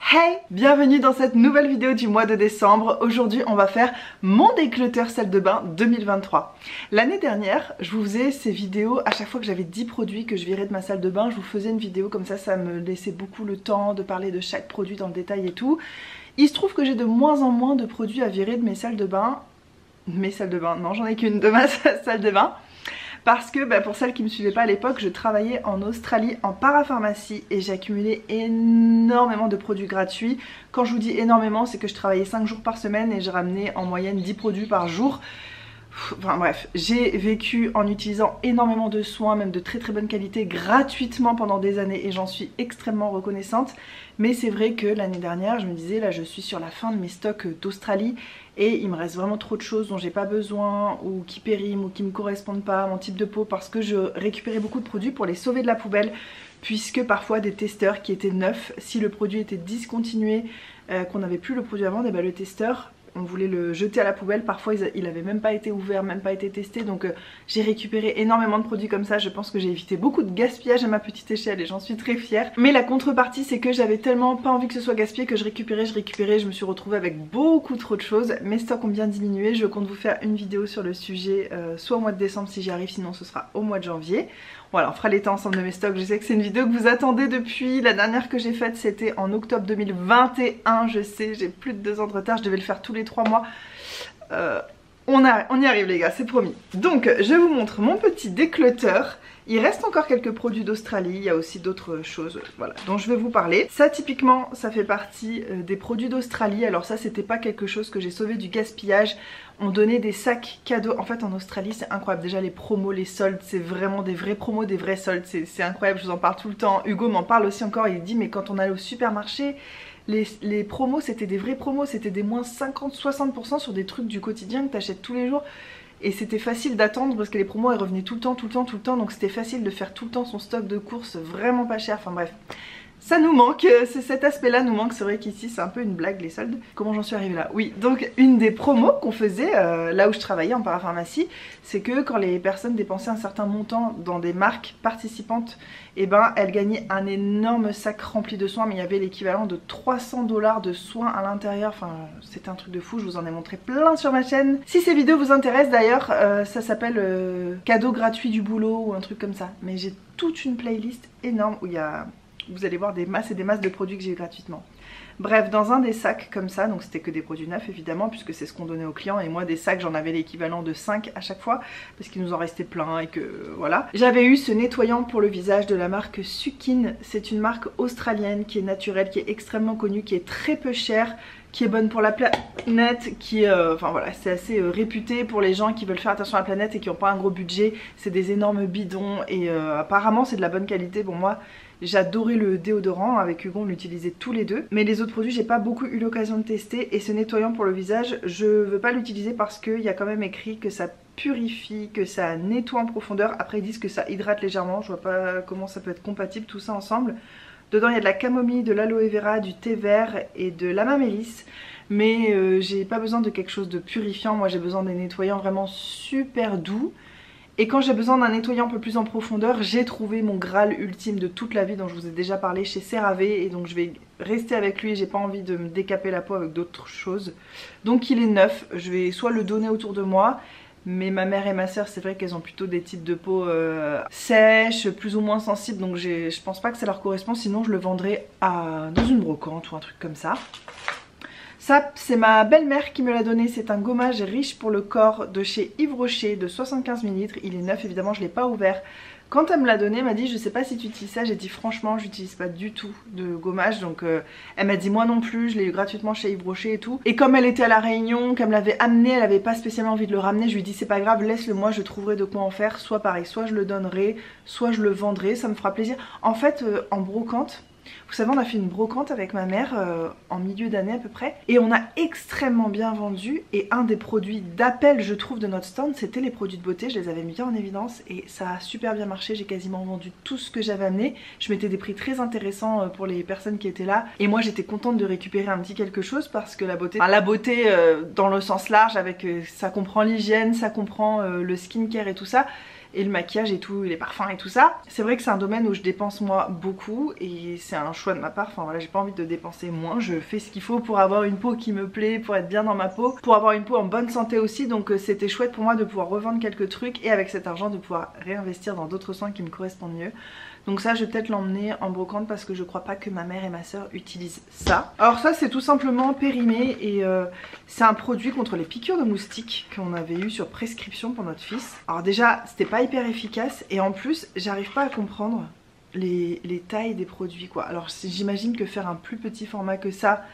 Hey, bienvenue dans cette nouvelle vidéo du mois de décembre. Aujourd'hui on va faire mon déclutter salle de bain 2023. L'année dernière je vous faisais ces vidéos à chaque fois que j'avais 10 produits que je virais de ma salle de bain. Je vous faisais une vidéo comme ça me laissait beaucoup le temps de parler de chaque produit dans le détail et tout. Il se trouve que j'ai de moins en moins de produits à virer de mes salles de bain. Non, j'en ai qu'une de ma salle de bain. Parce que pour celles qui ne me suivaient pas à l'époque, je travaillais en Australie en parapharmacie et j'ai accumulé énormément de produits gratuits. Quand je vous dis énormément, c'est que je travaillais 5 jours par semaine et je ramenais en moyenne 10 produits par jour. Enfin bref, j'ai vécu en utilisant énormément de soins, même de très bonne qualité, gratuitement pendant des années et j'en suis extrêmement reconnaissante. Mais c'est vrai que l'année dernière, je me disais là je suis sur la fin de mes stocks d'Australie et il me reste vraiment trop de choses dont j'ai pas besoin ou qui périment ou qui me correspondent pas à mon type de peau, parce que je récupérais beaucoup de produits pour les sauver de la poubelle, puisque parfois des testeurs qui étaient neufs, si le produit était discontinué, qu'on n'avait plus le produit avant, et le testeur, on voulait le jeter à la poubelle, parfois il avait même pas été ouvert, même pas été testé, donc j'ai récupéré énormément de produits comme ça. Je pense que j'ai évité beaucoup de gaspillage à ma petite échelle et j'en suis très fière. Mais la contrepartie c'est que j'avais tellement pas envie que ce soit gaspillé que je récupérais, je me suis retrouvée avec beaucoup trop de choses. Mes stocks ont bien diminué, je compte vous faire une vidéo sur le sujet, soit au mois de décembre si j'y arrive, sinon ce sera au mois de janvier. Voilà, on fera l'état ensemble de mes stocks. Je sais que c'est une vidéo que vous attendez depuis. La dernière que j'ai faite c'était en octobre 2021. Je sais, j'ai plus de 2 ans de retard, je devais le faire tous les 3 mois. On y arrive les gars, c'est promis. Donc je vous montre mon petit déclutter. Il reste encore quelques produits d'Australie, il y a aussi d'autres choses voilà, dont je vais vous parler. Ça typiquement, ça fait partie des produits d'Australie. Alors ça c'était pas quelque chose que j'ai sauvé du gaspillage. On donnait des sacs cadeaux. En fait en Australie c'est incroyable. Déjà les promos, les soldes, c'est vraiment des vrais promos, des vrais soldes. C'est incroyable, je vous en parle tout le temps. Hugo m'en parle aussi encore, il dit mais quand on allait au supermarché, les promos c'était des vrais promos, c'était des moins 50-60% sur des trucs du quotidien que t'achètes tous les jours. Et c'était facile d'attendre parce que les promos elles revenaient tout le temps, donc c'était facile de faire tout le temps son stock de courses vraiment pas cher, enfin bref. Ça nous manque, cet aspect là nous manque, c'est vrai qu'ici c'est un peu une blague les soldes. Comment j'en suis arrivée là? Oui, donc une des promos qu'on faisait là où je travaillais en parapharmacie, c'est que quand les personnes dépensaient un certain montant dans des marques participantes, et elles gagnaient un énorme sac rempli de soins, mais il y avait l'équivalent de 300 $ de soins à l'intérieur, enfin c'était un truc de fou, je vous en ai montré plein sur ma chaîne. Si ces vidéos vous intéressent d'ailleurs, ça s'appelle cadeau gratuit du boulot ou un truc comme ça, mais j'ai toute une playlist énorme où il y a... Vous allez voir des masses et des masses de produits que j'ai eu gratuitement. Bref, dans un des sacs comme ça, donc c'était que des produits neufs évidemment, puisque c'est ce qu'on donnait aux clients, et moi des sacs j'en avais l'équivalent de 5 à chaque fois, parce qu'il nous en restait plein et que voilà. J'avais eu ce nettoyant pour le visage de la marque Sukin, c'est une marque australienne qui est naturelle, qui est extrêmement connue, qui est très peu chère, qui est bonne pour la planète, qui enfin voilà, c'est assez réputé pour les gens qui veulent faire attention à la planète et qui n'ont pas un gros budget. C'est des énormes bidons et apparemment c'est de la bonne qualité. Bon moi j'adorais le déodorant, avec Hugo on l'utilisait tous les deux, mais les autres produits j'ai pas beaucoup eu l'occasion de tester. Et ce nettoyant pour le visage je veux pas l'utiliser parce qu'il y a quand même écrit que ça purifie, que ça nettoie en profondeur. Après ils disent que ça hydrate légèrement, je vois pas comment ça peut être compatible tout ça ensemble. Dedans il y a de la camomille, de l'aloe vera, du thé vert et de l'amamélis. Mais j'ai pas besoin de quelque chose de purifiant, moi j'ai besoin des nettoyants vraiment super doux. Et quand j'ai besoin d'un nettoyant un peu plus en profondeur, j'ai trouvé mon Graal ultime de toute la vie dont je vous ai déjà parlé chez CeraVe. Et donc je vais rester avec lui, j'ai pas envie de me décaper la peau avec d'autres choses. Donc il est neuf, je vais soit le donner autour de moi, mais ma mère et ma soeur c'est vrai qu'elles ont plutôt des types de peau sèches, plus ou moins sensibles, donc je pense pas que ça leur correspond, sinon je le vendrais dans une brocante ou un truc comme ça. Ça c'est ma belle-mère qui me l'a donné, c'est un gommage riche pour le corps de chez Yves Rocher de 75 ml, il est neuf évidemment, je l'ai pas ouvert. Quand elle me l'a donné, elle m'a dit je sais pas si tu utilises ça, j'ai dit franchement j'utilise pas du tout de gommage, donc elle m'a dit moi non plus, je l'ai eu gratuitement chez Yves Rocher et tout. Et comme elle était à la Réunion, qu'elle me l'avait amené, elle avait pas spécialement envie de le ramener, je lui ai dit c'est pas grave, laisse-le moi, je trouverai de quoi en faire, soit pareil, soit je le donnerai, soit je le vendrai, ça me fera plaisir. En fait en brocante, vous savez on a fait une brocante avec ma mère en milieu d'année à peu près, et on a extrêmement bien vendu. Et un des produits d'appel je trouve de notre stand c'était les produits de beauté, je les avais mis bien en évidence et ça a super bien marché. J'ai quasiment vendu tout ce que j'avais amené, je mettais des prix très intéressants pour les personnes qui étaient là, et moi j'étais contente de récupérer un petit quelque chose parce que la beauté, enfin, la beauté dans le sens large avec ça comprend l'hygiène, ça comprend le skincare et tout ça. et le maquillage et tout, les parfums et tout ça. C'est vrai que c'est un domaine où je dépense moi beaucoup et c'est un choix de ma part. Enfin voilà, j'ai pas envie de dépenser moins. Je fais ce qu'il faut pour avoir une peau qui me plaît, pour être bien dans ma peau, pour avoir une peau en bonne santé aussi. Donc c'était chouette pour moi de pouvoir revendre quelques trucs et avec cet argent de pouvoir réinvestir dans d'autres soins qui me correspondent mieux. Donc ça je vais peut-être l'emmener en brocante parce que je crois pas que ma mère et ma soeur utilisent ça. Alors ça c'est tout simplement Périmé et c'est un produit contre les piqûres de moustiques qu'on avait eu sur prescription pour notre fils. Alors déjà c'était pas hyper efficace et en plus j'arrive pas à comprendre les tailles des produits quoi. Alors j'imagine que faire un plus petit format que ça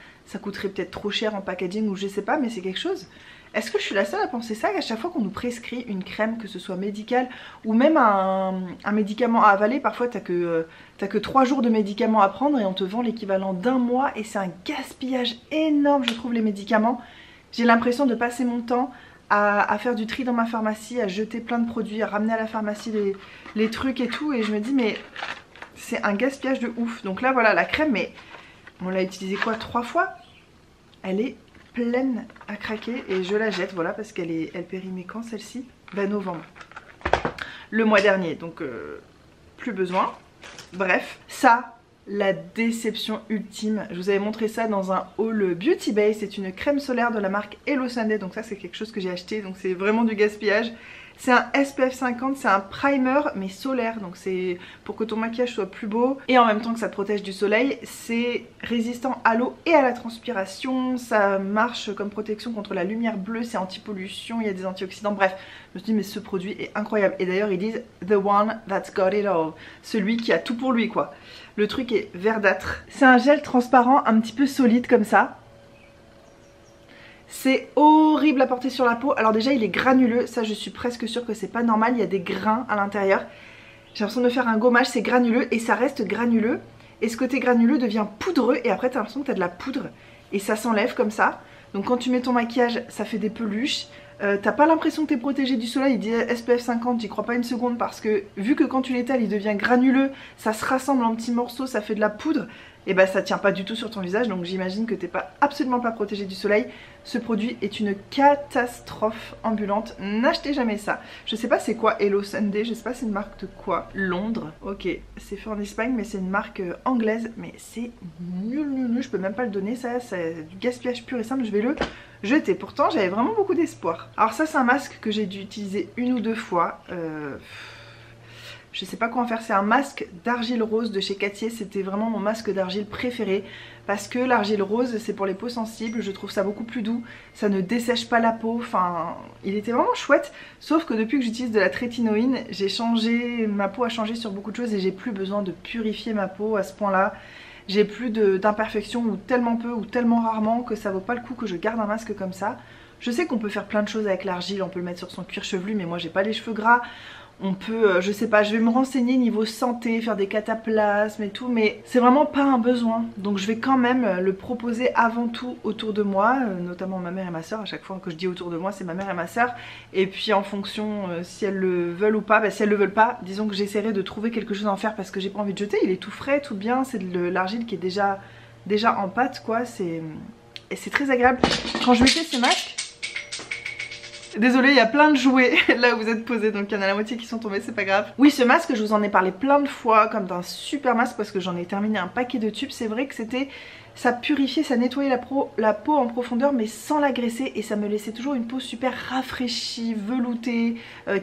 coûterait peut-être trop cher en packaging ou je sais pas, mais c'est quelque chose. Est-ce que je suis la seule à penser ça, qu'à chaque fois qu'on nous prescrit une crème, que ce soit médicale ou même un médicament à avaler, parfois t'as que 3 jours de médicaments à prendre et on te vend l'équivalent d'un mois et c'est un gaspillage énorme je trouve les médicaments. J'ai l'impression de passer mon temps à faire du tri dans ma pharmacie, à jeter plein de produits, à ramener à la pharmacie les trucs et tout et je me dis mais c'est un gaspillage de ouf. Donc là voilà la crème, mais on l'a utilisée quoi 3 fois. Elle est pleine à craquer et je la jette voilà parce qu'elle périmait quand celle-ci? Ben novembre, le mois dernier, donc plus besoin. Bref, ça, la déception ultime. Je vous avais montré ça dans un haul Beauty Bay. C'est une crème solaire de la marque Hello Sunday, donc ça c'est quelque chose que j'ai acheté, donc c'est vraiment du gaspillage. C'est un SPF 50, c'est un primer mais solaire, donc c'est pour que ton maquillage soit plus beau et en même temps que ça te protège du soleil. C'est résistant à l'eau et à la transpiration, ça marche comme protection contre la lumière bleue, c'est anti-pollution, il y a des antioxydants, bref. Je me suis dit mais ce produit est incroyable et d'ailleurs ils disent the one that's got it all, celui qui a tout pour lui quoi. Le truc est verdâtre, c'est un gel transparent un petit peu solide comme ça. C'est horrible à porter sur la peau. Alors déjà il est granuleux, ça je suis presque sûre que c'est pas normal, il y a des grains à l'intérieur. J'ai l'impression de faire un gommage, c'est granuleux et ça reste granuleux. Et ce côté granuleux devient poudreux et après t'as l'impression que t'as de la poudre. Et ça s'enlève comme ça. Donc quand tu mets ton maquillage, ça fait des peluches. T'as pas l'impression que t'es protégé du soleil, il dit SPF 50, j'y crois pas une seconde parce que vu que quand tu l'étales il devient granuleux, ça se rassemble en petits morceaux, ça fait de la poudre. Et bah ça tient pas du tout sur ton visage, donc j'imagine que t'es absolument pas protégé du soleil. Ce produit est une catastrophe ambulante, n'achetez jamais ça. Je sais pas c'est quoi Hello Sunday, je sais pas c'est une marque de quoi. Londres, ok, c'est fait en Espagne mais c'est une marque anglaise, mais c'est nul, je peux même pas le donner, ça c'est du gaspillage pur et simple, je vais le jeter. Pourtant j'avais vraiment beaucoup d'espoir. Alors ça c'est un masque que j'ai dû utiliser 1 ou 2 fois, je sais pas quoi en faire, c'est un masque d'argile rose de chez Cartier, c'était vraiment mon masque d'argile préféré parce que l'argile rose c'est pour les peaux sensibles, je trouve ça beaucoup plus doux, ça ne dessèche pas la peau, enfin il était vraiment chouette, sauf que depuis que j'utilise de la trétinoïne, j'ai changé, ma peau a changé sur beaucoup de choses et j'ai plus besoin de purifier ma peau à ce point là. J'ai plus d'imperfections ou tellement peu ou tellement rarement que ça vaut pas le coup que je garde un masque comme ça. Je sais qu'on peut faire plein de choses avec l'argile, on peut le mettre sur son cuir chevelu mais moi j'ai pas les cheveux gras. On peut, je sais pas, je vais me renseigner niveau santé, faire des cataplasmes et tout, mais c'est vraiment pas un besoin. Donc je vais quand même le proposer avant tout autour de moi, notamment ma mère et ma soeur. À chaque fois que je dis autour de moi, c'est ma mère et ma soeur. Et puis en fonction si elles le veulent ou pas, bah, si elles le veulent pas, disons que j'essaierai de trouver quelque chose à en faire parce que j'ai pas envie de jeter. Il est tout frais, tout bien, c'est de l'argile qui est déjà en pâte quoi. Et c'est très agréable. Quand je mettais ces masques, désolée, il y a plein de jouets là où vous êtes posés, donc il y en a la moitié qui sont tombés, c'est pas grave. Oui, ce masque, je vous en ai parlé plein de fois comme d'un super masque parce que j'en ai terminé un paquet de tubes. C'est vrai que ça purifiait, ça nettoyait la peau en profondeur mais sans l'agresser et ça me laissait toujours une peau super rafraîchie, veloutée,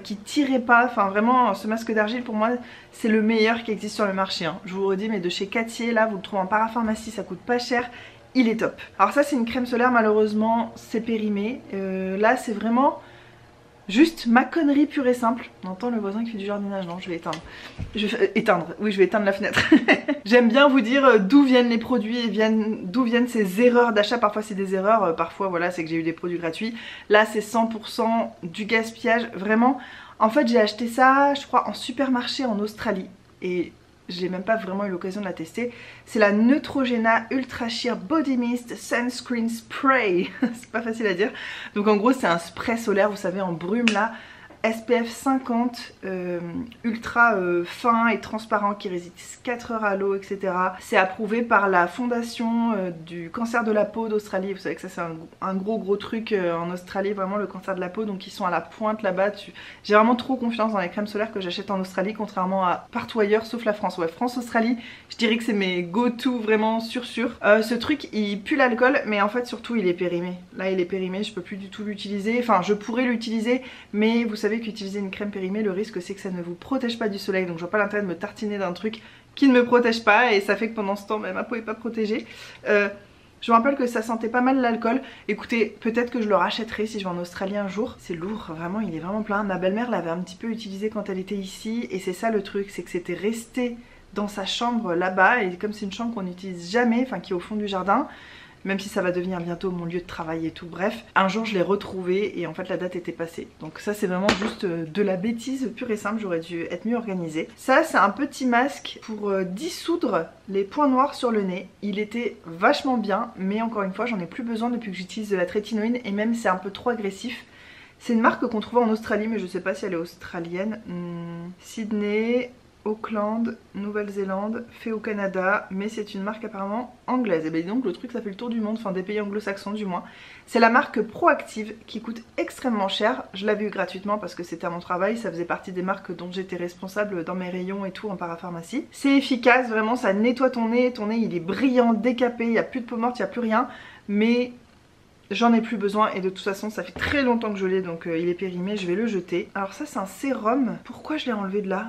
qui tirait pas. Enfin vraiment, ce masque d'argile pour moi c'est le meilleur qui existe sur le marché, hein. Je vous redis, mais de chez Cartier, là vous le trouvez en parapharmacie, ça coûte pas cher. Il est top. Alors ça c'est une crème solaire, malheureusement c'est périmé. Là c'est vraiment juste ma connerie pure et simple. On entend le voisin qui fait du jardinage, non je vais éteindre. Oui je vais éteindre la fenêtre. J'aime bien vous dire d'où viennent les produits et d'où viennent ces erreurs d'achat. Parfois c'est des erreurs, parfois voilà c'est que j'ai eu des produits gratuits. Là c'est 100% du gaspillage, vraiment. En fait j'ai acheté ça je crois en supermarché en Australie et j'ai même pas vraiment eu l'occasion de la tester. C'est la Neutrogena Ultra Sheer Body Mist Sunscreen Spray. C'est pas facile à dire. Donc en gros c'est un spray solaire, vous savez, en brume là. SPF 50, ultra fin et transparent, qui résiste 4 heures à l'eau, etc. C'est approuvé par la fondation du cancer de la peau d'Australie. Vous savez que ça c'est un gros truc en Australie, vraiment le cancer de la peau, donc ils sont à la pointe là-bas. J'ai vraiment trop confiance dans les crèmes solaires que j'achète en Australie, contrairement à partout ailleurs sauf la France. Ouais, France, Australie, je dirais que c'est mes go-to vraiment sûr. Ce truc il pue l'alcool, mais en fait surtout il est périmé. Là il est périmé, je peux plus du tout l'utiliser. Enfin je pourrais l'utiliser, mais vous savez qu'utiliser une crème périmée, le risque c'est que ça ne vous protège pas du soleil, donc je vois pas l'intérêt de me tartiner d'un truc qui ne me protège pas, et ça fait que pendant ce temps ma peau est pas protégée. Je me rappelle que ça sentait pas mal l'alcool. Écoutez, peut-être que je le rachèterai si je vais en Australie un jour. C'est lourd, vraiment, il est vraiment plein. Ma belle-mère l'avait un petit peu utilisé quand elle était ici, et c'est ça le truc, c'est que c'était resté dans sa chambre là-bas, et comme c'est une chambre qu'on n'utilise jamais, enfin qui est au fond du jardin, même si ça va devenir bientôt mon lieu de travail et tout, bref, un jour je l'ai retrouvé et en fait la date était passée. Donc ça c'est vraiment juste de la bêtise pure et simple, j'aurais dû être mieux organisée. Ça c'est un petit masque pour dissoudre les points noirs sur le nez. Il était vachement bien, mais encore une fois j'en ai plus besoin depuis que j'utilise de la trétinoïne, et même c'est un peu trop agressif. C'est une marque qu'on trouvait en Australie, mais je sais pas si elle est australienne. Sydney, Auckland, Nouvelle-Zélande, fait au Canada, mais c'est une marque apparemment anglaise. Et bien donc le truc ça fait le tour du monde, enfin des pays anglo-saxons du moins. C'est la marque Proactive qui coûte extrêmement cher. Je l'avais eu gratuitement parce que c'était à mon travail, ça faisait partie des marques dont j'étais responsable dans mes rayons et tout en parapharmacie. C'est efficace, vraiment ça nettoie ton nez il est brillant, décapé, il n'y a plus de peau morte, il n'y a plus rien, mais j'en ai plus besoin, et de toute façon ça fait très longtemps que je l'ai, donc il est périmé, je vais le jeter. Alors ça c'est un sérum, pourquoi je l'ai enlevé de là?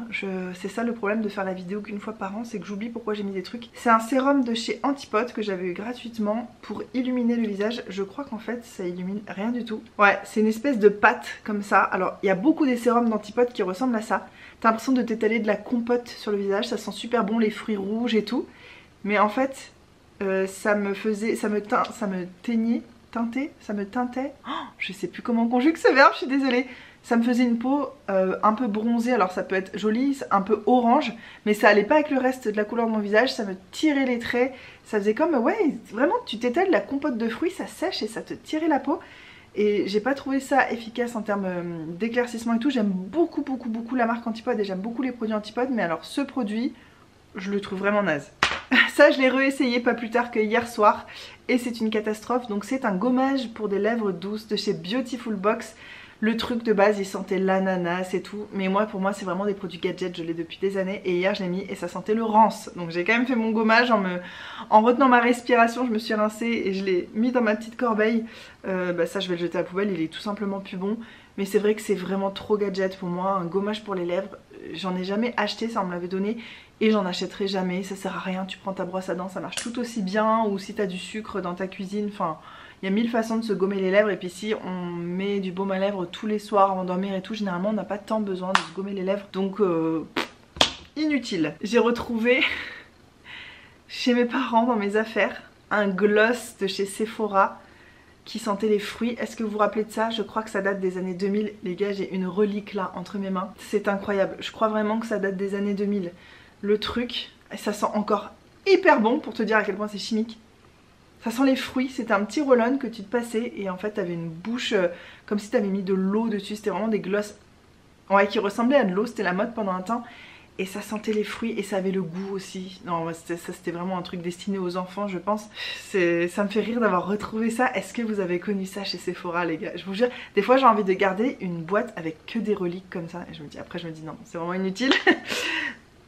C'est ça le problème de faire la vidéo qu'une fois par an, c'est que j'oublie pourquoi j'ai mis des trucs. C'est un sérum de chez Antipode que j'avais eu gratuitement pour illuminer le visage. Je crois qu'en fait ça illumine rien du tout. Ouais, c'est une espèce de pâte comme ça. Alors il y a beaucoup des sérums d'Antipode qui ressemblent à ça. T'as l'impression de t'étaler de la compote sur le visage, ça sent super bon, les fruits rouges et tout. Mais en fait ça me teintait, oh, je sais plus comment on conjugue ce verbe, je suis désolée. Ça me faisait une peau un peu bronzée, alors ça peut être joli, un peu orange, mais ça allait pas avec le reste de la couleur de mon visage, ça me tirait les traits, ça faisait comme, ouais, vraiment tu t'étales de la compote de fruits, ça sèche et ça te tirait la peau. Et j'ai pas trouvé ça efficace en termes d'éclaircissement et tout. J'aime beaucoup la marque Antipode et j'aime beaucoup les produits Antipode, mais alors ce produit, je le trouve vraiment naze. Ça je l'ai réessayé pas plus tard que hier soir et c'est une catastrophe. Donc c'est un gommage pour des lèvres douces de chez Beautiful Box. Le truc de base il sentait l'ananas et tout, mais moi pour moi c'est vraiment des produits gadgets, je l'ai depuis des années, et hier je l'ai mis et ça sentait le rance. Donc j'ai quand même fait mon gommage en retenant ma respiration, je me suis rincée et je l'ai mis dans ma petite corbeille. Ça je vais le jeter à la poubelle, il est tout simplement plus bon. Mais c'est vrai que c'est vraiment trop gadget pour moi, un gommage pour les lèvres. J'en ai jamais acheté, ça on me l'avait donné et j'en achèterai jamais, ça sert à rien. Tu prends ta brosse à dents, ça marche tout aussi bien, ou si t'as du sucre dans ta cuisine, enfin il y a 1000 façons de se gommer les lèvres. Et puis si on met du baume à lèvres tous les soirs avant de dormir et tout, généralement on n'a pas tant besoin de se gommer les lèvres, donc inutile. J'ai retrouvé chez mes parents dans mes affaires un gloss de chez Sephora qui sentait les fruits. Est-ce que vous vous rappelez de ça? Je crois que ça date des années 2000. Les gars, j'ai une relique là entre mes mains. C'est incroyable. Je crois vraiment que ça date des années 2000. Le truc, ça sent encore hyper bon pour te dire à quel point c'est chimique. Ça sent les fruits. C'était un petit roll-on que tu te passais et en fait t'avais une bouche comme si t'avais mis de l'eau dessus. C'était vraiment des glosses, ouais, qui ressemblaient à de l'eau. C'était la mode pendant un temps. Et ça sentait les fruits et ça avait le goût aussi. Non, ça c'était vraiment un truc destiné aux enfants, je pense. Ça me fait rire d'avoir retrouvé ça. Est-ce que vous avez connu ça chez Sephora, les gars? Je vous jure, des fois j'ai envie de garder une boîte avec que des reliques comme ça. Et je me dis, après je me dis non, c'est vraiment inutile.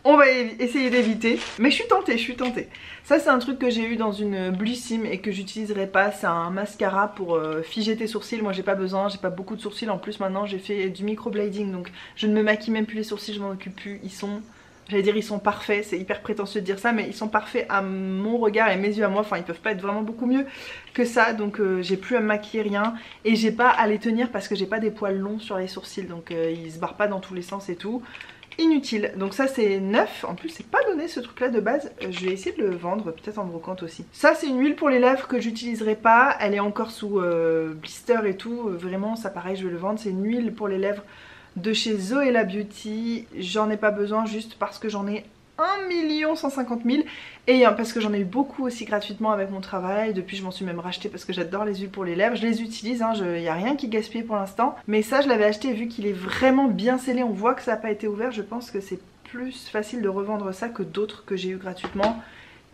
On va essayer d'éviter. Mais je suis tentée. Ça c'est un truc que j'ai eu dans une Bluesim et que j'utiliserai pas. C'est un mascara pour figer tes sourcils. Moi j'ai pas besoin, j'ai pas beaucoup de sourcils. En plus maintenant j'ai fait du microblading, donc je ne me maquille même plus les sourcils, je m'en occupe plus. Ils sont, j'allais dire ils sont parfaits, c'est hyper prétentieux de dire ça, mais ils sont parfaits à mon regard et mes yeux à moi. Enfin ils peuvent pas être vraiment beaucoup mieux que ça. Donc j'ai plus à me maquiller, rien. Et j'ai pas à les tenir parce que j'ai pas des poils longs sur les sourcils, donc ils se barrent pas dans tous les sens et tout. Inutile. Donc ça c'est neuf, en plus c'est pas donné ce truc là de base. Je vais essayer de le vendre, peut-être en brocante aussi. Ça c'est une huile pour les lèvres que j'utiliserai pas, elle est encore sous blister et tout, vraiment ça pareil je vais le vendre. C'est une huile pour les lèvres de chez Zoella Beauty, j'en ai pas besoin juste parce que j'en ai 1 150 000 et parce que j'en ai eu beaucoup aussi gratuitement avec mon travail. Depuis je m'en suis même racheté parce que j'adore les huiles pour les lèvres. Je les utilise, hein, il n'y a rien qui gaspille pour l'instant. Mais ça je l'avais acheté vu qu'il est vraiment bien scellé. On voit que ça n'a pas été ouvert. Je pense que c'est plus facile de revendre ça que d'autres que j'ai eu gratuitement.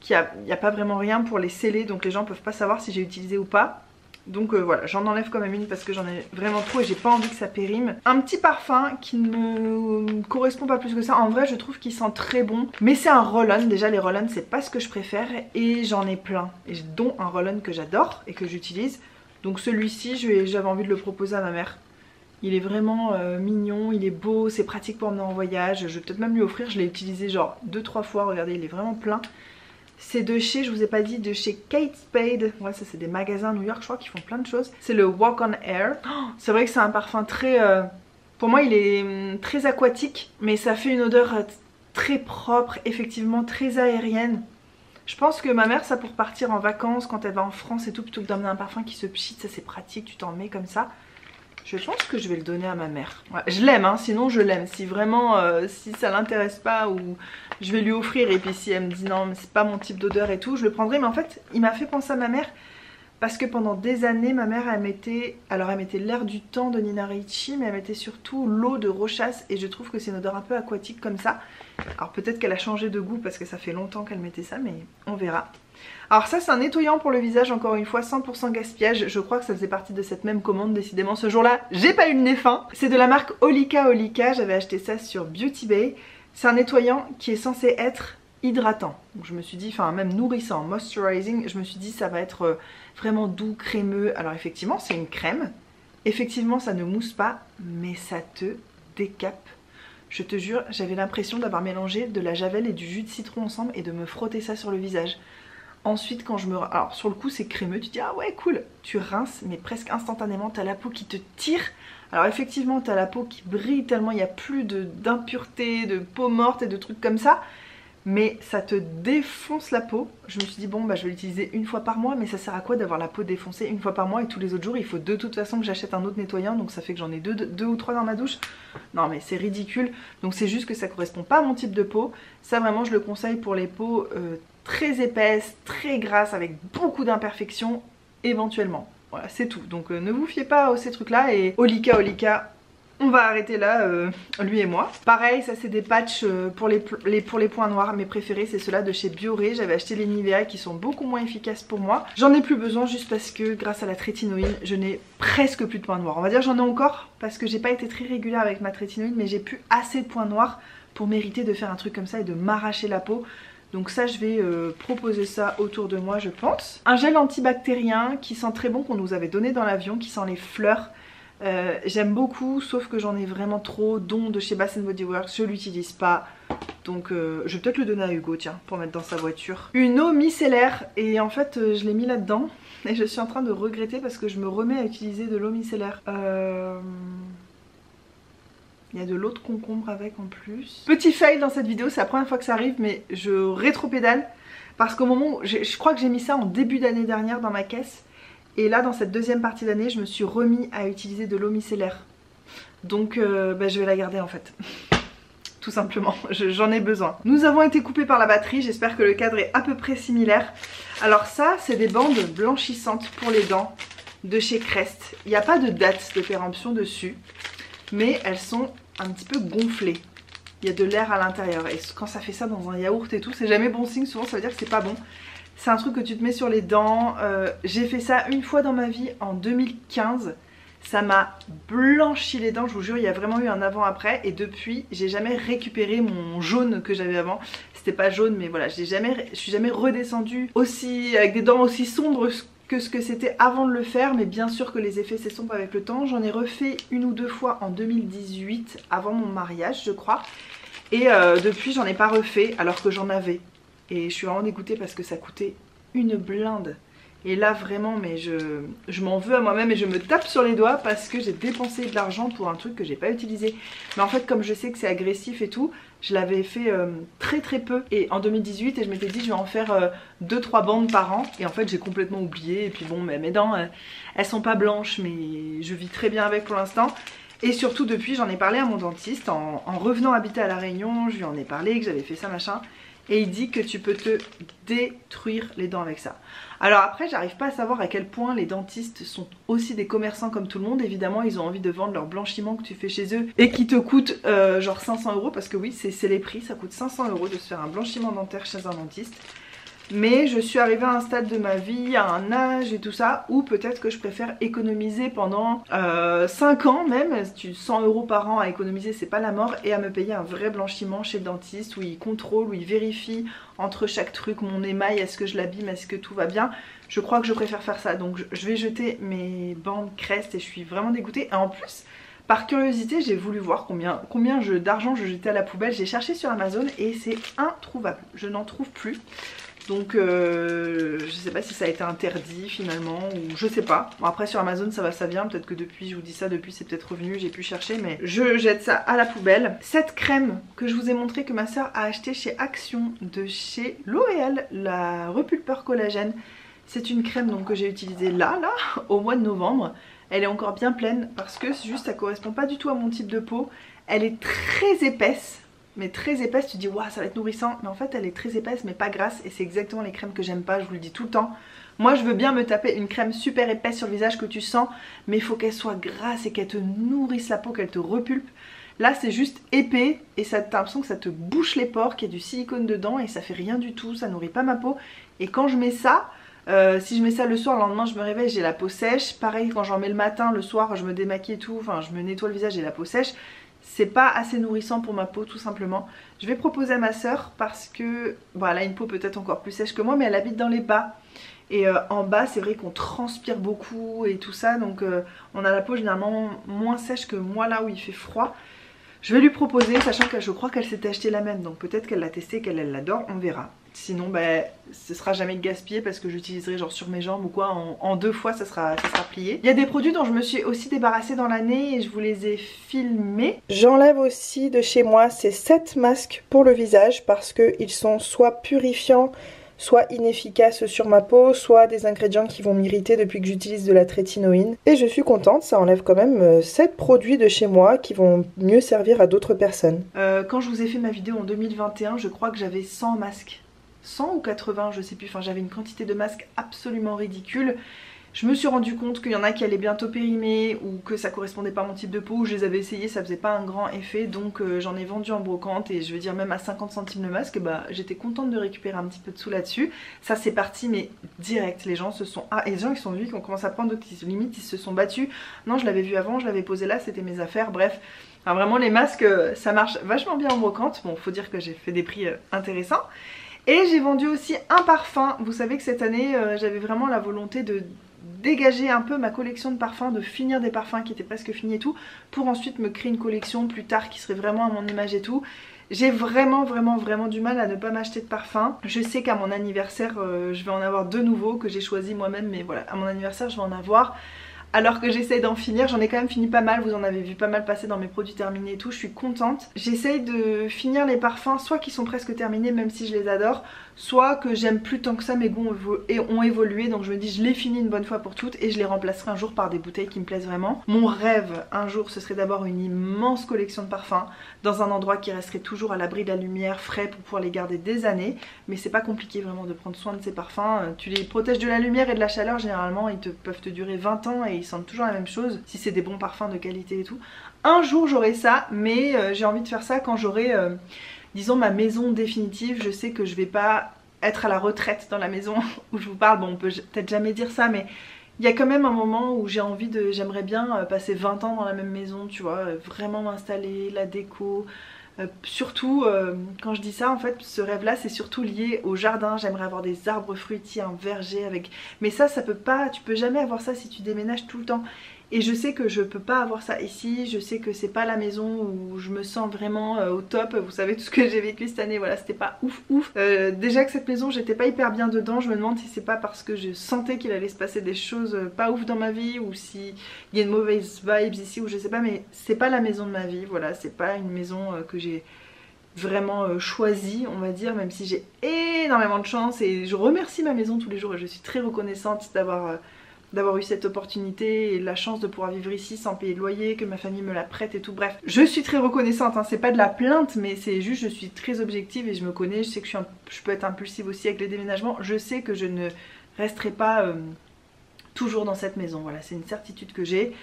Il n'y a pas vraiment rien pour les sceller, donc les gens peuvent pas savoir si j'ai utilisé ou pas. Donc voilà, j'en enlève quand même une parce que j'en ai vraiment trop et j'ai pas envie que ça périme. Un petit parfum qui ne me correspond pas plus que ça. En vrai je trouve qu'il sent très bon. Mais c'est un roll-on, déjà les roll-on c'est pas ce que je préfère. Et j'en ai plein, dont un roll-on que j'adore et que j'utilise. Donc celui-ci j'avais envie de le proposer à ma mère. Il est vraiment mignon, il est beau, c'est pratique pour emmener en voyage. Je vais peut-être même lui offrir, je l'ai utilisé genre 2-3 fois, regardez il est vraiment plein. C'est de chez, je vous ai pas dit, de chez Kate Spade. Ouais, ça c'est des magasins à New York, je crois, qui font plein de choses. C'est le Walk on Air. Oh, c'est vrai que c'est un parfum très... pour moi, il est très aquatique, mais ça fait une odeur très propre, effectivement, très aérienne. Je pense que ma mère, ça pour partir en vacances, quand elle va en France et tout, plutôt que d'emmener un parfum qui se pchite, ça c'est pratique, tu t'en mets comme ça. Je pense que je vais le donner à ma mère. Ouais, je l'aime, hein, sinon je l'aime. Si vraiment, si ça l'intéresse pas, ou je vais lui offrir. Et puis si elle me dit non, mais c'est pas mon type d'odeur et tout, je le prendrai. Mais en fait, il m'a fait penser à ma mère. Parce que pendant des années, ma mère, elle mettait... Alors elle mettait l'air du temps de Nina Ricci, mais elle mettait surtout l'eau de Rochas. Et je trouve que c'est une odeur un peu aquatique comme ça. Alors peut-être qu'elle a changé de goût parce que ça fait longtemps qu'elle mettait ça, mais on verra. Alors ça c'est un nettoyant pour le visage, encore une fois 100% gaspillage. Je crois que ça faisait partie de cette même commande, décidément ce jour-là j'ai pas eu le nez fin. C'est de la marque Olika Olika, j'avais acheté ça sur Beauty Bay. C'est un nettoyant qui est censé être hydratant. Donc je me suis dit, enfin même nourrissant, moisturizing, je me suis dit ça va être vraiment doux, crémeux. Alors effectivement c'est une crème, effectivement ça ne mousse pas, mais ça te décape. Je te jure, j'avais l'impression d'avoir mélangé de la javel et du jus de citron ensemble et de me frotter ça sur le visage. Ensuite quand je me... Alors sur le coup c'est crémeux, tu dis ah ouais cool. Tu rinces mais presque instantanément, t'as la peau qui te tire. Alors effectivement t'as la peau qui brille tellement il n'y a plus d'impuretés, de peau morte et de trucs comme ça. Mais ça te défonce la peau. Je me suis dit bon bah je vais l'utiliser une fois par mois. Mais ça sert à quoi d'avoir la peau défoncée une fois par mois? Et tous les autres jours il faut de toute façon que j'achète un autre nettoyant. Donc ça fait que j'en ai deux ou trois dans ma douche. Non mais c'est ridicule. Donc c'est juste que ça correspond pas à mon type de peau. Ça vraiment je le conseille pour les peaux très épaisses, très grasses, avec beaucoup d'imperfections éventuellement. Voilà c'est tout. Donc ne vous fiez pas à ces trucs là. Et Olika Olika, on va arrêter là, lui et moi. Pareil, ça c'est des patchs pour les points noirs. Mes préférés c'est ceux-là de chez Bioré. J'avais acheté les Nivea qui sont beaucoup moins efficaces pour moi. J'en ai plus besoin juste parce que grâce à la trétinoïne, je n'ai presque plus de points noirs. On va dire j'en ai encore parce que j'ai pas été très régulière avec ma trétinoïne, mais j'ai plus assez de points noirs pour mériter de faire un truc comme ça et de m'arracher la peau. Donc ça je vais proposer ça autour de moi je pense. Un gel antibactérien qui sent très bon qu'on nous avait donné dans l'avion, qui sent les fleurs. J'aime beaucoup sauf que j'en ai vraiment trop, dont de chez Bath & Body Works, je l'utilise pas. Donc je vais peut-être le donner à Hugo tiens, pour mettre dans sa voiture. Une eau micellaire et en fait je l'ai mis là-dedans. Et je suis en train de regretter parce que je me remets à utiliser de l'eau micellaire. Il y a de l'eau de concombre avec en plus. Petit fail dans cette vidéo, c'est la première fois que ça arrive, mais je rétropédale. Parce qu'au moment où, je crois que j'ai mis ça en début d'année dernière dans ma caisse. Et là dans cette deuxième partie d'année, je me suis remis à utiliser de l'eau micellaire. Donc bah, je vais la garder en fait. Tout simplement, j'en ai besoin. Nous avons été coupés par la batterie, j'espère que le cadre est à peu près similaire. Alors ça, c'est des bandes blanchissantes pour les dents de chez Crest. Il n'y a pas de date de péremption dessus. Mais elles sont un petit peu gonflées. Il y a de l'air à l'intérieur. Et quand ça fait ça dans un yaourt et tout, c'est jamais bon signe. Souvent ça veut dire que c'est pas bon. C'est un truc que tu te mets sur les dents. J'ai fait ça une fois dans ma vie en 2015. Ça m'a blanchi les dents, je vous jure, il y a vraiment eu un avant-après. Et depuis, j'ai jamais récupéré mon jaune que j'avais avant. C'était pas jaune, mais voilà, je suis jamais redescendue aussi, avec des dents aussi sombres que ce que c'était avant de le faire. Mais bien sûr que les effets s'estompent avec le temps. J'en ai refait une ou deux fois en 2018, avant mon mariage je crois. Et depuis j'en ai pas refait alors que j'en avais. Et je suis vraiment dégoûtée parce que ça coûtait une blinde. Et là vraiment mais je m'en veux à moi-même et je me tape sur les doigts parce que j'ai dépensé de l'argent pour un truc que j'ai pas utilisé. Mais en fait comme je sais que c'est agressif et tout, je l'avais fait très peu et en 2018 et je m'étais dit je vais en faire 2-3 bandes par an. Et en fait j'ai complètement oublié et puis bon mais mes dents elles sont pas blanches mais je vis très bien avec pour l'instant. Et surtout depuis j'en ai parlé à mon dentiste en revenant habiter à La Réunion, je lui en ai parlé que j'avais fait ça machin. Et il dit que tu peux te détruire les dents avec ça. Alors après j'arrive pas à savoir à quel point les dentistes sont aussi des commerçants comme tout le monde. Évidemment ils ont envie de vendre leur blanchiment que tu fais chez eux et qui te coûte genre 500 €. Parce que oui c'est les prix, ça coûte 500 € de se faire un blanchiment dentaire chez un dentiste. Mais je suis arrivée à un stade de ma vie, à un âge et tout ça, où peut-être que je préfère économiser pendant 5 ans même. 100 € par an à économiser, c'est pas la mort. Et à me payer un vrai blanchiment chez le dentiste, où il contrôle, où il vérifie entre chaque truc, mon émail, est-ce que je l'abîme, est-ce que tout va bien. Je crois que je préfère faire ça. Donc je vais jeter mes bandes Crest et je suis vraiment dégoûtée. Et en plus, par curiosité, j'ai voulu voir combien d'argent je jetais à la poubelle. J'ai cherché sur Amazon et c'est introuvable. Je n'en trouve plus. Donc je sais pas si ça a été interdit finalement ou je sais pas. Bon, après sur Amazon ça va ça vient, peut-être que depuis, je vous dis ça, depuis c'est peut-être revenu, j'ai pu chercher, mais je jette ça à la poubelle. Cette crème que je vous ai montré que ma soeur a acheté chez Action de chez L'Oréal, la Repulpeur Collagène. C'est une crème donc que j'ai utilisée là au mois de novembre. Elle est encore bien pleine parce que juste ça correspond pas du tout à mon type de peau. Elle est très épaisse. Mais très épaisse, tu te dis waouh ça va être nourrissant, mais en fait elle est très épaisse mais pas grasse et c'est exactement les crèmes que j'aime pas, je vous le dis tout le temps. Moi je veux bien me taper une crème super épaisse sur le visage que tu sens, mais il faut qu'elle soit grasse et qu'elle te nourrisse la peau, qu'elle te repulpe. Là c'est juste épais et t'as l'impression que ça te bouche les pores, qu'il y a du silicone dedans et ça fait rien du tout, ça nourrit pas ma peau. Et quand je mets ça, si je mets ça le soir, le lendemain je me réveille, j'ai la peau sèche. Pareil quand j'en mets le matin, le soir je me démaquille et tout, enfin je me nettoie le visage, j'ai la peau sèche. C'est pas assez nourrissant pour ma peau tout simplement. Je vais proposer à ma soeur parce que bon, elle a une peau peut-être encore plus sèche que moi, mais elle habite dans les bas. Et en bas c'est vrai qu'on transpire beaucoup et tout ça, donc on a la peau généralement moins sèche que moi là où il fait froid. Je vais lui proposer, sachant que je crois qu'elle s'était acheté la même, donc peut-être qu'elle l'a testé, qu'elle l'adore, on verra. Sinon ce sera jamais gaspillé parce que j'utiliserai genre sur mes jambes ou quoi, en 2 fois ça sera plié. Il y a des produits dont je me suis aussi débarrassée dans l'année et je vous les ai filmés. J'enlève aussi de chez moi ces 7 masques pour le visage parce qu'ils sont soit purifiants, soit inefficaces sur ma peau, soit des ingrédients qui vont m'irriter depuis que j'utilise de la trétinoïne. Et je suis contente, ça enlève quand même 7 produits de chez moi qui vont mieux servir à d'autres personnes. Quand je vous ai fait ma vidéo en 2021, je crois que j'avais 100 masques. 100 ou 80, je sais plus, enfin j'avais une quantité de masques absolument ridicule. Je me suis rendu compte qu'il y en a qui allaient bientôt périmer ou que ça correspondait pas à mon type de peau, ou je les avais essayés, ça faisait pas un grand effet, donc j'en ai vendu en brocante et je veux dire même à 50 centimes le masque, j'étais contente de récupérer un petit peu de sous là-dessus. Ça c'est parti mais direct, les gens se sont... Ah, et les gens ils sont venus, qu'on commence à prendre d'autres, limite ils se sont battus. Non je l'avais vu avant, je l'avais posé là, c'était mes affaires, bref. Enfin, vraiment les masques ça marche vachement bien en brocante, bon faut dire que j'ai fait des prix intéressants. Et j'ai vendu aussi un parfum. Vous savez que cette année j'avais vraiment la volonté de dégager un peu ma collection de parfums, de finir des parfums qui étaient presque finis et tout, pour ensuite me créer une collection plus tard qui serait vraiment à mon image et tout. J'ai vraiment du mal à ne pas m'acheter de parfums. Je sais qu'à mon anniversaire je vais en avoir 2 nouveaux que j'ai choisis moi-même, mais voilà, à mon anniversaire je vais en avoir. Alors que j'essaye d'en finir, j'en ai quand même fini pas mal, vous en avez vu pas mal passer dans mes produits terminés et tout, je suis contente. J'essaye de finir les parfums, soit qui sont presque terminés même si je les adore, soit que j'aime plus tant que ça, mes goûts ont évolué, donc je me dis je les finis une bonne fois pour toutes et je les remplacerai un jour par des bouteilles qui me plaisent vraiment. Mon rêve un jour ce serait d'avoir une immense collection de parfums dans un endroit qui resterait toujours à l'abri de la lumière, frais pour pouvoir les garder des années, mais c'est pas compliqué vraiment de prendre soin de ces parfums, tu les protèges de la lumière et de la chaleur, généralement ils peuvent te durer 20 ans et ils sentent toujours la même chose si c'est des bons parfums de qualité et tout. Un jour j'aurai ça, mais j'ai envie de faire ça quand j'aurai disons ma maison définitive. Je sais que je vais pas être à la retraite dans la maison où je vous parle, bon on peut peut-être jamais dire ça, mais il y a quand même un moment où j'ai envie de, j'aimerais bien passer 20 ans dans la même maison, tu vois, vraiment m'installer, la déco. Surtout quand je dis ça, en fait ce rêve là c'est surtout lié au jardin. J'aimerais avoir des arbres fruitiers, un verger avec... Mais ça peut pas, tu peux jamais avoir ça si tu déménages tout le temps. Et je sais que je peux pas avoir ça ici, je sais que c'est pas la maison où je me sens vraiment au top. Vous savez tout ce que j'ai vécu cette année, voilà, c'était pas ouf. Déjà que cette maison j'étais pas hyper bien dedans, je me demande si c'est pas parce que je sentais qu'il allait se passer des choses pas ouf dans ma vie, ou si il y a une mauvaise vibes ici, ou je sais pas, mais c'est pas la maison de ma vie, voilà, c'est pas une maison que j'ai vraiment choisie, on va dire, même si j'ai énormément de chance et je remercie ma maison tous les jours et je suis très reconnaissante d'avoir d'avoir eu cette opportunité et la chance de pouvoir vivre ici sans payer de loyer, que ma famille me la prête et tout. Bref, je suis très reconnaissante, hein. C'est pas de la plainte, mais c'est juste je suis très objective et je me connais, je sais que je peux être impulsive aussi avec les déménagements. Je sais que je ne resterai pas toujours dans cette maison, voilà, c'est une certitude que j'ai.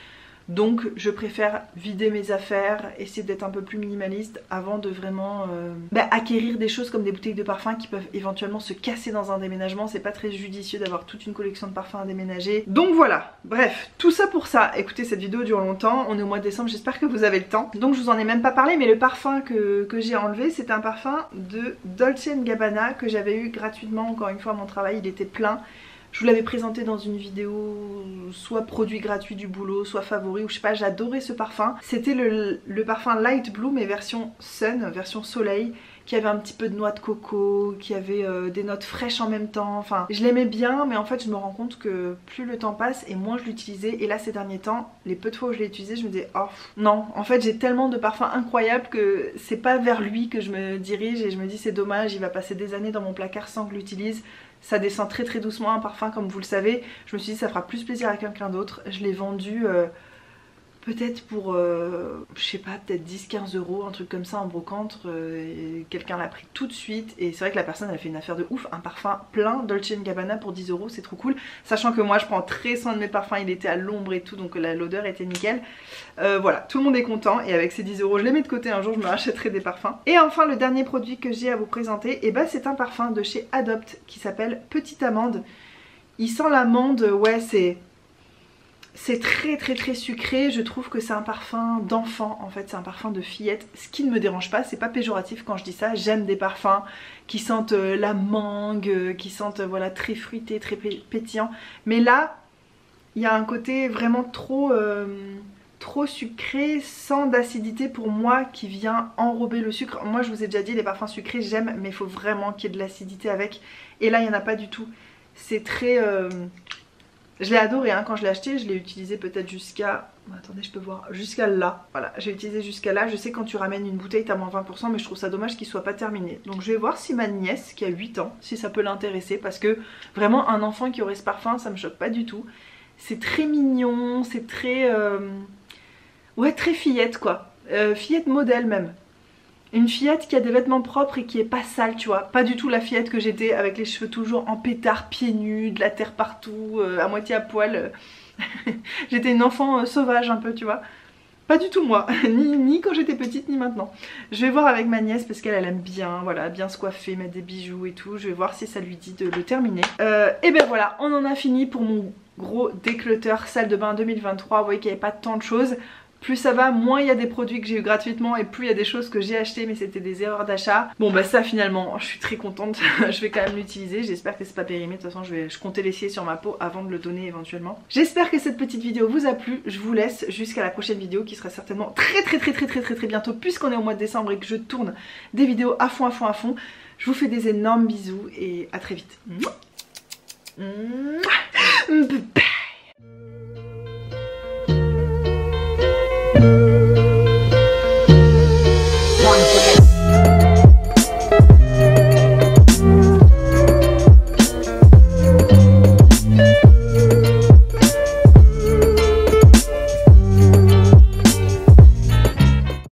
Donc je préfère vider mes affaires, essayer d'être un peu plus minimaliste avant de vraiment acquérir des choses comme des bouteilles de parfum qui peuvent éventuellement se casser dans un déménagement. C'est pas très judicieux d'avoir toute une collection de parfums à déménager. Donc voilà, bref, tout ça pour ça. Écoutez, cette vidéo dure longtemps, on est au mois de décembre, j'espère que vous avez le temps. Donc je vous en ai même pas parlé, mais le parfum que j'ai enlevé, c'est un parfum de Dolce & Gabbana que j'avais eu gratuitement, encore une fois à mon travail, il était plein. Je vous l'avais présenté dans une vidéo, soit produit gratuit du boulot, soit favori, ou je sais pas, j'adorais ce parfum. C'était le parfum Light Blue, mais version Sun, version soleil, qui avait un petit peu de noix de coco, qui avait des notes fraîches en même temps. Enfin, je l'aimais bien, mais en fait je me rends compte que plus le temps passe et moins je l'utilisais. Et là ces derniers temps, les peu de fois où je l'ai utilisé, je me disais oh non, en fait j'ai tellement de parfums incroyables que c'est pas vers lui que je me dirige et je me dis c'est dommage, il va passer des années dans mon placard sans que je l'utilise. Ça descend très très doucement un parfum comme vous le savez. Je me suis dit ça fera plus plaisir à quelqu'un d'autre. Je l'ai vendu peut-être pour, je sais pas, peut-être 10-15 euros, un truc comme ça en brocante. Quelqu'un l'a pris tout de suite et c'est vrai que la personne a fait une affaire de ouf. Un parfum plein Dolce & Gabbana pour 10 euros, c'est trop cool. Sachant que moi je prends très soin de mes parfums, il était à l'ombre et tout, donc l'odeur était nickel. Voilà, tout le monde est content et avec ces 10 euros je les mets de côté, un jour je me rachèterai des parfums. Et enfin le dernier produit que j'ai à vous présenter, et bah, c'est un parfum de chez Adopt qui s'appelle Petite Amande. Il sent l'amande, ouais c'est très très très sucré, je trouve que c'est un parfum d'enfant en fait, c'est un parfum de fillette, ce qui ne me dérange pas, c'est pas péjoratif quand je dis ça, j'aime des parfums qui sentent la mangue, qui sentent voilà très fruité, très pétillant, mais là il y a un côté vraiment trop sucré, sans d'acidité pour moi qui vient enrober le sucre. Moi je vous ai déjà dit les parfums sucrés j'aime, mais il faut vraiment qu'il y ait de l'acidité avec, et là il n'y en a pas du tout, c'est très... Je l'ai adoré hein, quand je l'ai acheté, je l'ai utilisé peut-être jusqu'à... Attendez, je peux voir, jusqu'à là. Voilà, j'ai utilisé jusqu'à là. Je sais quand tu ramènes une bouteille, t'as moins 20%, mais je trouve ça dommage qu'il soit pas terminé. Donc je vais voir si ma nièce, qui a 8 ans, si ça peut l'intéresser, parce que vraiment un enfant qui aurait ce parfum, ça me choque pas du tout. C'est très mignon, c'est très... Ouais, très fillette quoi. Fillette modèle même. Une fillette qui a des vêtements propres et qui est pas sale, tu vois. Pas du tout la fillette que j'étais avec les cheveux toujours en pétard, pieds nus, de la terre partout, à moitié à poil. J'étais une enfant sauvage un peu, tu vois. Pas du tout moi, ni quand j'étais petite ni maintenant. Je vais voir avec ma nièce parce qu'elle aime bien, voilà, bien se coiffer, mettre des bijoux et tout. Je vais voir si ça lui dit de le terminer. Et ben voilà, on en a fini pour mon gros déclutter salle de bain 2023. Vous voyez qu'il n'y avait pas tant de choses. Plus ça va, moins il y a des produits que j'ai eu gratuitement et plus il y a des choses que j'ai achetées mais c'était des erreurs d'achat. Bon bah ça finalement, je suis très contente, je vais quand même l'utiliser, j'espère que c'est pas périmé, de toute façon je comptais l'essayer sur ma peau avant de le donner éventuellement. J'espère que cette petite vidéo vous a plu, je vous laisse jusqu'à la prochaine vidéo qui sera certainement très bientôt puisqu'on est au mois de décembre et que je tourne des vidéos à fond. Je vous fais des énormes bisous et à très vite. Bye.